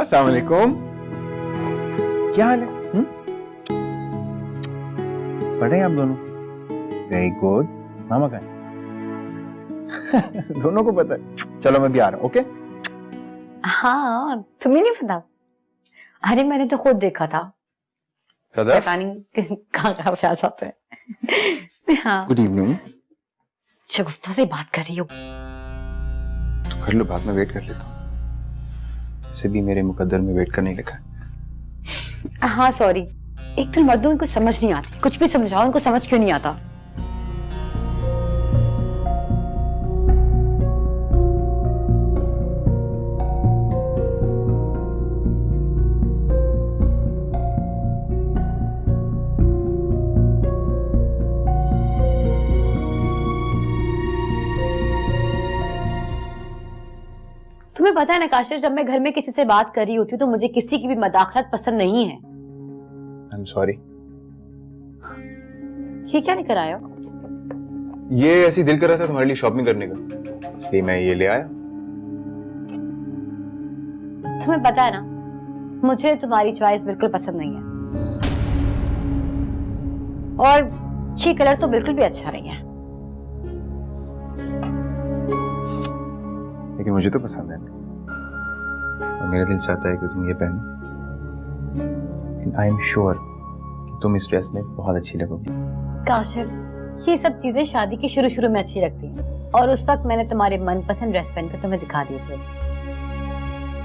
अस्सलाम वालेकुम। क्या हाल है? पढ़ रहे हैं आप दोनों? Very good. मामा कहाँ है? दोनों को पता है। चलो मैं भी आ रहा हूँ। ओके? हाँ, तुम्हें नहीं पता? अरे मैंने तो खुद देखा था। पता नहीं कहाँ से आ जाते हैं। हाँ। Good evening. शगुफ्ता से बात कर रही हो? तो कर लो, बाद में वेट कर लेता हूँ। इसे भी मेरे मुकद्दर में वेट करने लिखा है। हाँ सॉरी। एक तो मर्दों को समझ नहीं आती, कुछ भी समझाओ उनको समझ क्यों नहीं आता। तुम्हें पता है ना काशिफ, जब मैं घर में किसी से बात कर रही होती हूँ तो मुझे किसी की भी मदाखलत पसंद नहीं है। I am sorry. ये क्या लेकर आए हो? ये ऐसी दिल कर रहा था तुम्हारे लिए शॉपिंग करने का, इसलिए मैं ये ले आया। तुम्हें पता है ना, मुझे तुम्हारी चॉइस बिल्कुल पसंद नहीं है, और ये कलर तो बिल्कुल भी अच्छा नहीं है। लेकिन मुझे तो पसंद है और मेरा दिल चाहता है कि तुम ये पहनो। आई एम श्योर कि तुम इस ड्रेस में बहुत अच्छी लगोगी। काशिफ, ये सब चीजें शादी के शुरू शुरू में अच्छी लगती हैं, और उस वक्त मैंने तुम्हारे मनपसंद ड्रेस पहनकर तुम्हें दिखा दिए थे।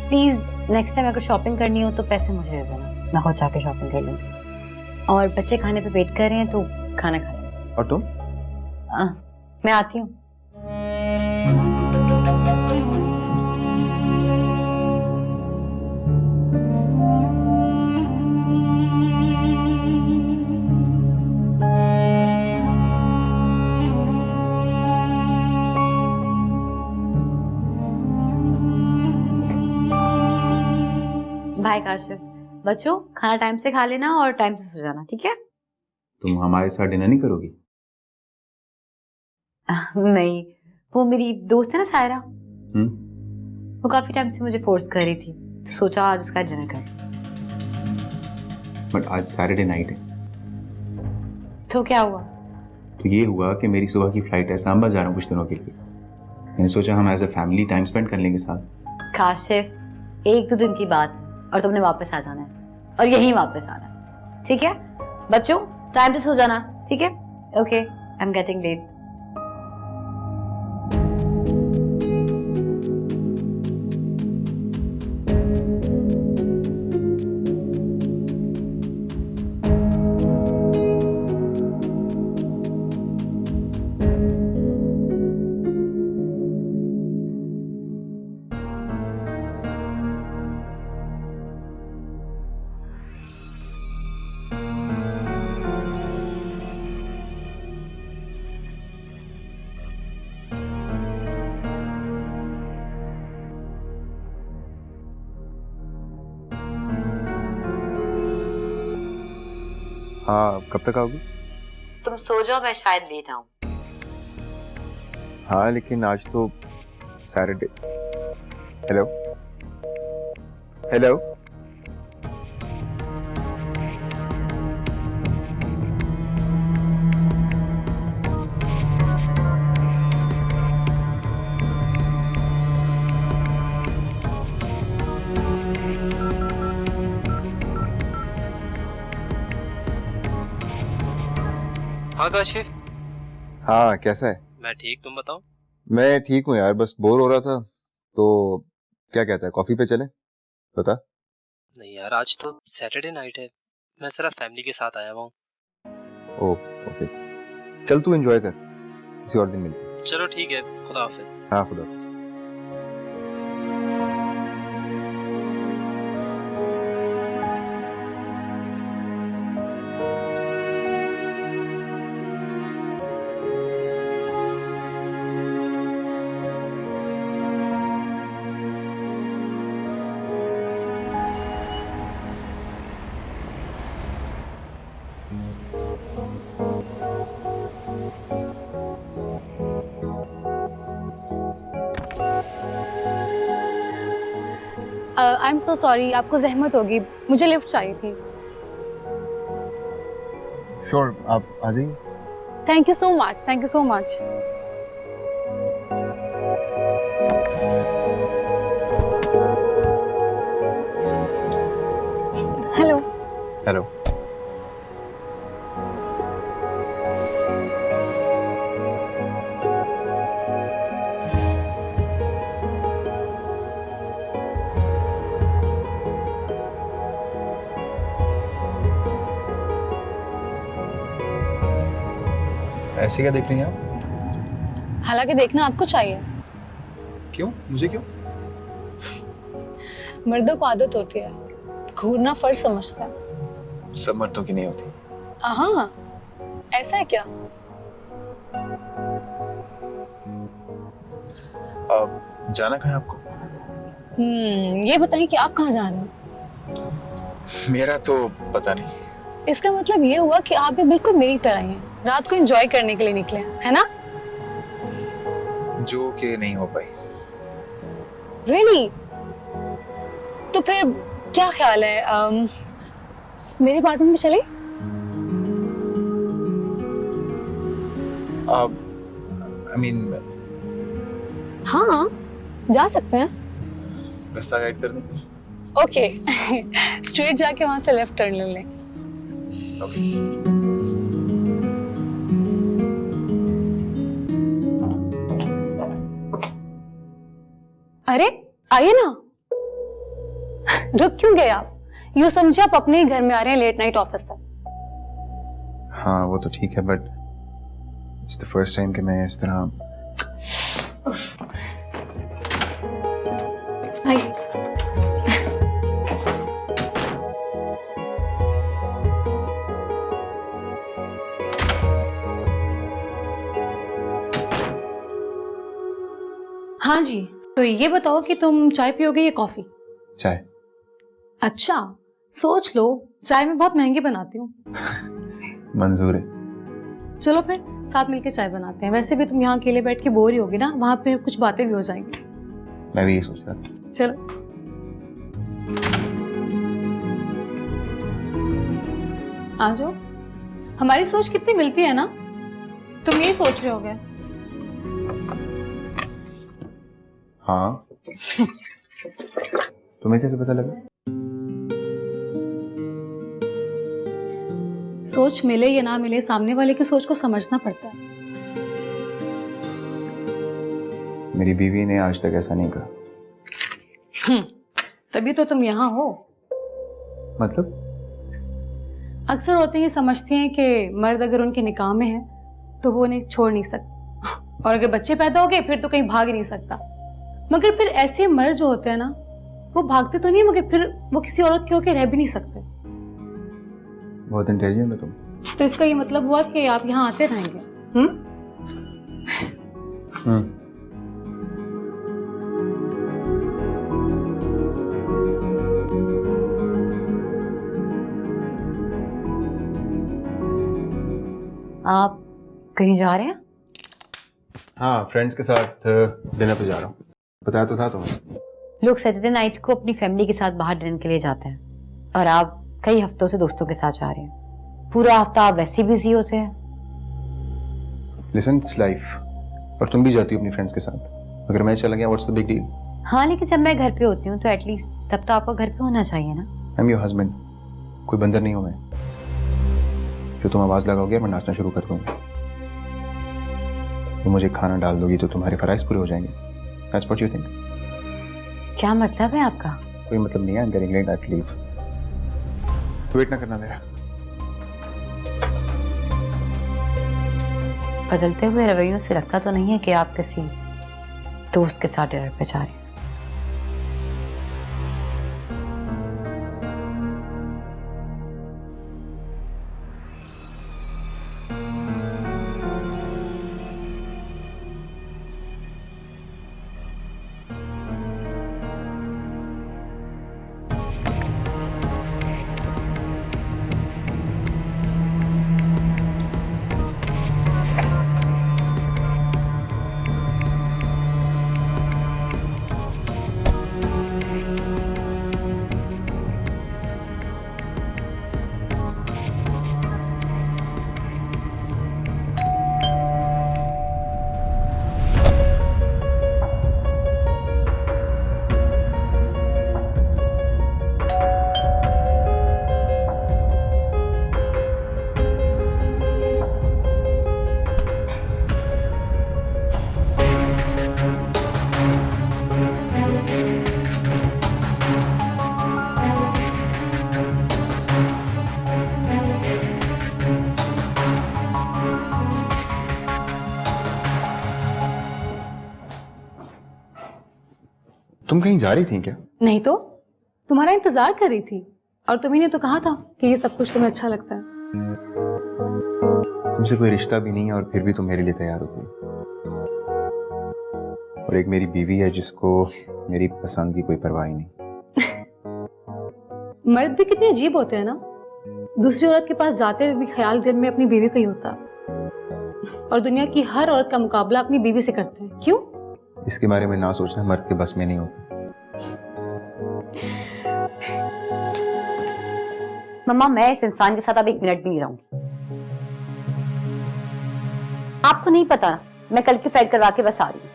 प्लीज नेक्स्ट टाइम अगर शॉपिंग करनी हो तो पैसे मुझे दे देना, मैं खुद जाके शॉपिंग कर लूंगी। और बच्चे खाने पे वेट कर रहे हैं तो खाना खा लें। और तुम? मैं आती हूँ। बाय काशिफ। बच्चों, खाना टाइम से खा लेना और टाइम से सो जाना, ठीक है? तुम हमारे साथ डिनर नहीं करोगी? नहीं, वो मेरी दोस्त है ना सायरा, वो काफी टाइम से मुझे फोर्स कर रही थी, तो सोचा आज उसका डिनर कर। बट आज सैटरडे नाइट है। तो क्या हुआ? तो ये हुआ कि मेरी सुबह की फ्लाइट है, सांबा जा रहा हूँ कुछ दिनों के लिए। मैंने सोचा हम as a family time spend कर लेंगे साथ। काशिफ, 1-2 दिन की बात है और तुमने वापस आ जाना है, और यहीं वापस आना है, ठीक है? बच्चों, टाइम से सो जाना, ठीक है? Okay, I am getting late. हाँ, कब तक आओगी? तुम सो जाओ, मैं शायद लेट आऊं। हाँ, लेकिन आज तो सैटरडे। Hello hello. हाँ काशिफ। हाँ, कैसा है? मैं ठीक, तुम बताओ। मैं ठीक हूँ यार, बस बोर हो रहा था, तो क्या कहता है कॉफी पे चले? बता। नहीं यार, आज तो सैटरडे नाइट है, मैं जरा फैमिली के साथ आया हुआ हूँ। ओह ओके, चल तू एंजॉय कर, किसी और दिन मिलते हैं। चलो ठीक है, खुदा हाफिज। हाँ, खुदा हाफिज। आई आई एम सो सॉरी, आपको जहमत होगी, मुझे लिफ्ट चाहिए थी। श्योर, आप आ जाइए। Thank you so much, thank you so much. Hello. Hello. ऐसे क्या देख रही हैं आप? हालांकि देखना आपको चाहिए। क्यों? मुझे क्यों? मर्दों को आदत होती है, घूरना फर्ज समझता है। सब मर्दों की नहीं होती। हाँ, ऐसा है क्या? जाना कहाँ है आपको? ये बताएं कि आप कहाँ जा रहे हैं? मेरा तो पता नहीं। इसका मतलब ये हुआ कि आप भी बिल्कुल मेरी तरह ही हैं, रात को एंजॉय करने के लिए निकले हैं, है ना? जो कि नहीं हो पाई। Really? तो फिर क्या ख्याल है, मेरे अपार्टमेंट में चले? I mean, हाँ, जा सकते हैं। रास्ता गाइड कर दें फिर? ओके, स्ट्रेट जाके वहां से लेफ्ट टर्न ले लें। ओके। अरे आइए ना। रुक क्यों गए आप? यूं समझे आप अपने ही घर में आ रहे हैं लेट नाइट ऑफिस तक। हाँ वो तो ठीक है, but it's the first time कि मैं इस तरह। आइए। हाँ जी, तो ये बताओ कि तुम चाय पियोगे या कॉफी? चाय। अच्छा, सोच लो, चाय मैं बहुत महंगी बनाती हूँ। मंजूर है। चलो फिर साथ मिलकर चाय बनाते हैं। वैसे भी तुम यहाँ अकेले बैठ के बोर ही होगी ना, वहां पे कुछ बातें भी हो जाएंगी। मैं भी यही सोच रहा था। चलो। आ जाओ। हमारी सोच कितनी मिलती है ना? तुम यही सोच रहे होगे। हाँ। तुम्हें कैसे पता लगा? सोच मिले या ना मिले, सामने वाले की सोच को समझना पड़ता है। मेरी बीवी ने आज तक ऐसा नहीं कहा। तभी तो तुम यहाँ हो। मतलब? अक्सर औरतें ये समझती हैं कि मर्द अगर उनके निकाह में है तो वो उन्हें छोड़ नहीं सकता, और अगर बच्चे पैदा हो गए फिर तो कहीं भाग ही नहीं सकता। मगर फिर ऐसे मर्द जो होते हैं ना, वो भागते तो नहीं, मगर फिर वो किसी औरत के होके रह भी नहीं सकते। बहुत इंटेलिजेंट हो तुम। तो इसका ये मतलब हुआ कि आप यहाँ आते रहेंगे? आप कहीं जा रहे हैं? हाँ, फ्रेंड्स के साथ डिनर पे जा रहा हूँ। बताया तो था तुम्हें। लोग सैटरडे नाइट को अपनी फैमिली के साथ बाहर डिनर के लिए जाते हैं, और आप कई हफ्तों से दोस्तों के साथ जा रहे हैं। पूरा हफ्ता आप वैसे ही बिजी होते हैं। Listen, it's life. और तुम भी जाती हो अपनी फ्रेंड्स के साथ। अगर मैं चला गया, व्हाट्स द बिग डील? हाँ, लेकिन जब मैं घर पे होती हूँ तो एटलीस्ट तब तो आपको घर पे होना चाहिए ना। आई एम योर हस्बैंड, कोई बंदर नहीं हूँ मैं जो तुम आवाज़ लगाओगे मैं नाचना शुरू कर दूँगा। तुम मुझे खाना डाल दोगी तो तुम्हारे फराइज पूरे हो जाएंगे। That's what you think? क्या मतलब है आपका? कोई मतलब नहीं है। I am getting late, I have to leave. Wait ना करना मेरा। बदलते हुए रवैयों से लगता तो नहीं है कि आप किसी दोस्त के साथ डिनर पे जा रहे हैं। तुम कहीं जा रही थी क्या? नहीं तो तुम्हारा इंतजार कर रही थी, और तुम्ही ने तो कहा था कि ये सब कुछ तुम्हें अच्छा लगता है। तुमसे कोई रिश्ता भी नहीं है और फिर भी तुम मेरे लिए तैयार होती हो। और एक मेरी बीवी है जिसको मेरी पसंद की कोई परवाह ही नहीं। मर्द भी कितने अजीब होते हैं ना, दूसरी औरत के पास जाते हुए भी ख्याल दिल में अपनी बीवी का ही होता है, और दुनिया की हर औरत का मुकाबला अपनी बीवी से करते हैं। क्यों? इसके बारे में ना सोचना मर्द के बस में नहीं होता। मम्मा, मैं इस इंसान के साथ अब 1 मिनट भी नहीं रहूंगी। आपको नहीं पता, मैं कल की फ्लाइट करवा के बस आ रही हूँ।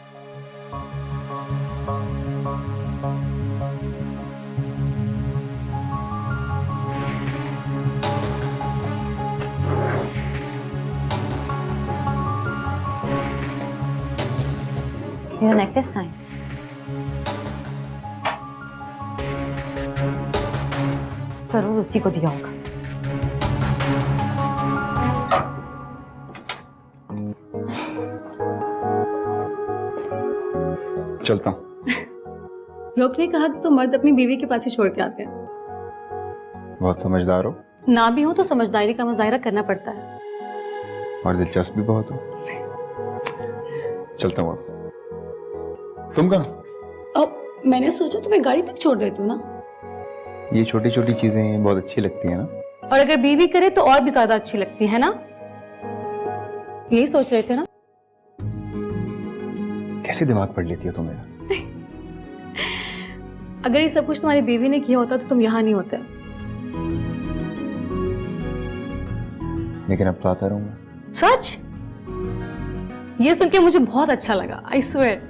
मेरा नेकलेस कहाँ है? जरूर उसी को दिया होगा। चलता हूँ। रोकने का हक तो मर्द अपनी बीवी के पास ही छोड़ के आते हैं। बहुत समझदार हो ना भी हो तो समझदारी का मुजाहिरा करना पड़ता है। और दिलचस्प भी बहुत हो। चलता हूँ अब। तुम कहाँ? अब मैंने सोचा तुम्हें गाड़ी तक छोड़ देती हूँ ना। ये छोटी छोटी चीजें बहुत अच्छी लगती है ना। और अगर बीवी करे तो और भी ज्यादा अच्छी लगती है ना। यही सोच रहे थे ना। कैसे दिमाग पढ़ लेती हो तुम मेरा? अगर ये सब कुछ तुम्हारी बीवी ने किया होता तो तुम यहाँ नहीं होते। लेकिन अब तो आता रहूंगा। सच? ये सुन के मुझे बहुत अच्छा लगा, आई स्वेयर।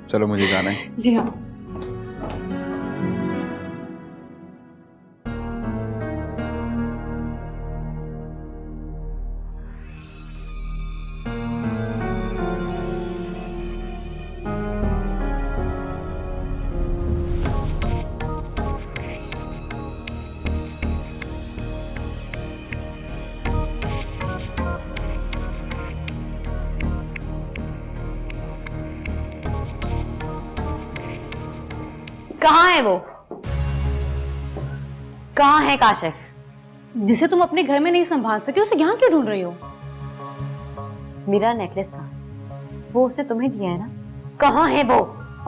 चलो मुझे जाना है। जी हाँ। कहाँ है वो? कहाँ है काशिफ? जिसे तुम अपने घर में नहीं संभाल सके उसे यहाँ क्यों ढूंढ रही हो? मेरा नेकलेस था, वो उसने तुम्हें दिया है ना। कहाँ है वो?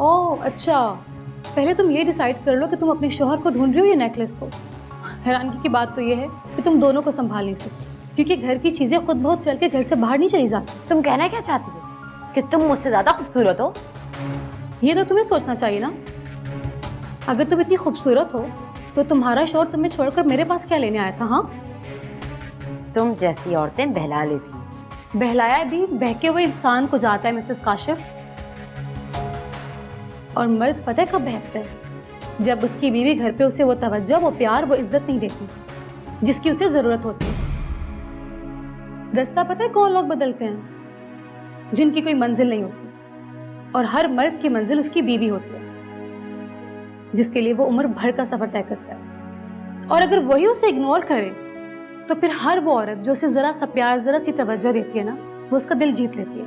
ओह अच्छा, पहले तुम ये डिसाइड कर लो कि तुम अपने शौहर को ढूंढ रही हो या नेकलेस को। हैरानगी की बात तो ये है कि तुम दोनों को संभाल नहीं सकते, क्योंकि घर की चीजें खुद बहुत चल के घर से बाहर नहीं चली जाती। तुम कहना क्या चाहती हो? कि तुम मुझसे ज्यादा खूबसूरत हो? ये तो तुम्हें सोचना चाहिए ना। अगर तुम इतनी खूबसूरत हो तो तुम्हारा शौहर तुम्हें छोड़कर मेरे पास क्या लेने आया था? हाँ, तुम जैसी औरतें बहला लेती। बहलाया भी बहके हुए इंसान को जाता है मिसेस काशिफ। और मर्द पता है कब बहकता है? जब उसकी बीवी घर पे उसे वो तवज्जो, वो प्यार, वो इज्जत नहीं देती जिसकी उसे जरूरत होती है। रास्ता पता है कौन लोग बदलते हैं? जिनकी कोई मंजिल नहीं होती, और हर मर्द की मंजिल उसकी बीवी होती है, जिसके लिए वो उम्र भर का सफर तय करता है। और अगर वही उसे इग्नोर करे तो फिर हर वो औरत जो उसे जरा सा प्यार, जरा सी तवज्जो देती है ना, वो उसका दिल जीत लेती है।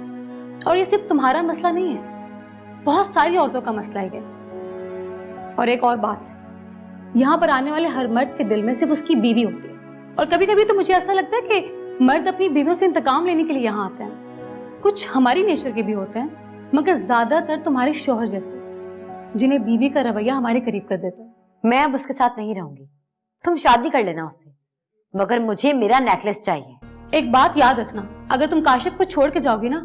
और ये सिर्फ तुम्हारा मसला नहीं है, बहुत सारी औरतों का मसला है ये। और एक और बात, यहाँ पर आने वाले हर मर्द के दिल में सिर्फ उसकी बीवी होती है। और कभी कभी तो मुझे ऐसा लगता है कि मर्द अपनी बीवियों से इंतकाम लेने के लिए यहाँ आते हैं। कुछ हमारी नेचर के भी होते हैं, मगर ज्यादातर तुम्हारे शौहर जैसे, जिन्हें बीवी का रवैया हमारे करीब कर देता है। मैं अब उसके साथ नहीं रहूंगी। तुम शादी कर लेना उससे, मगर मुझे मेरा नेकलेस चाहिए। एक बात याद रखना, अगर तुम काशिफ को छोड़ के जाओगी ना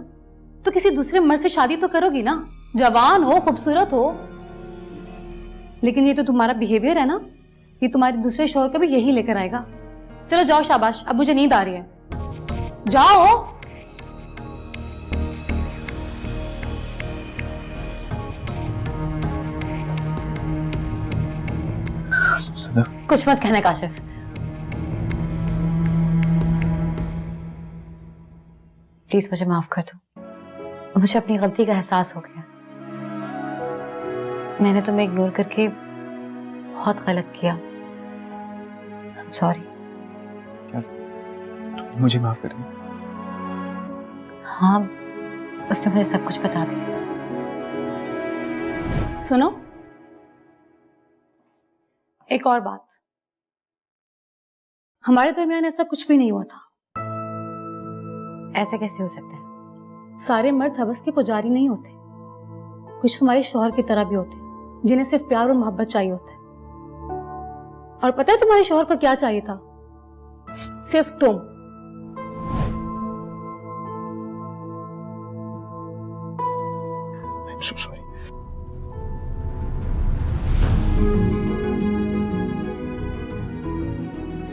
तो किसी दूसरे मर्द से शादी तो करोगी ना, जवान हो, खूबसूरत हो। लेकिन ये तो तुम्हारा बिहेवियर है ना, ये तुम्हारे दूसरे शौहर को भी यही लेकर आएगा। चलो जाओ, शाबाश, अब मुझे नींद आ रही है, जाओ। कुछ मत कहना काशिफ। प्लीज मुझे माफ कर दो, मुझे अपनी गलती का एहसास हो गया। मैंने तुम्हें इग्नोर करके बहुत गलत किया। सॉरी। मुझे माफ कर दो। हाँ, उसने मुझे सब कुछ बता दिया। सुनो, एक और बात, हमारे दरमियान ऐसा कुछ भी नहीं हुआ था। ऐसा कैसे हो सकता है? सारे मर्द हवस के पुजारी नहीं होते, कुछ तुम्हारे शौहर की तरह भी होते हैं, जिन्हें सिर्फ प्यार और मोहब्बत चाहिए होता है। और पता है तुम्हारे शौहर को क्या चाहिए था? सिर्फ तुम। I'm so sorry.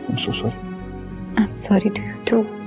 I'm so sorry. I'm sorry to you too.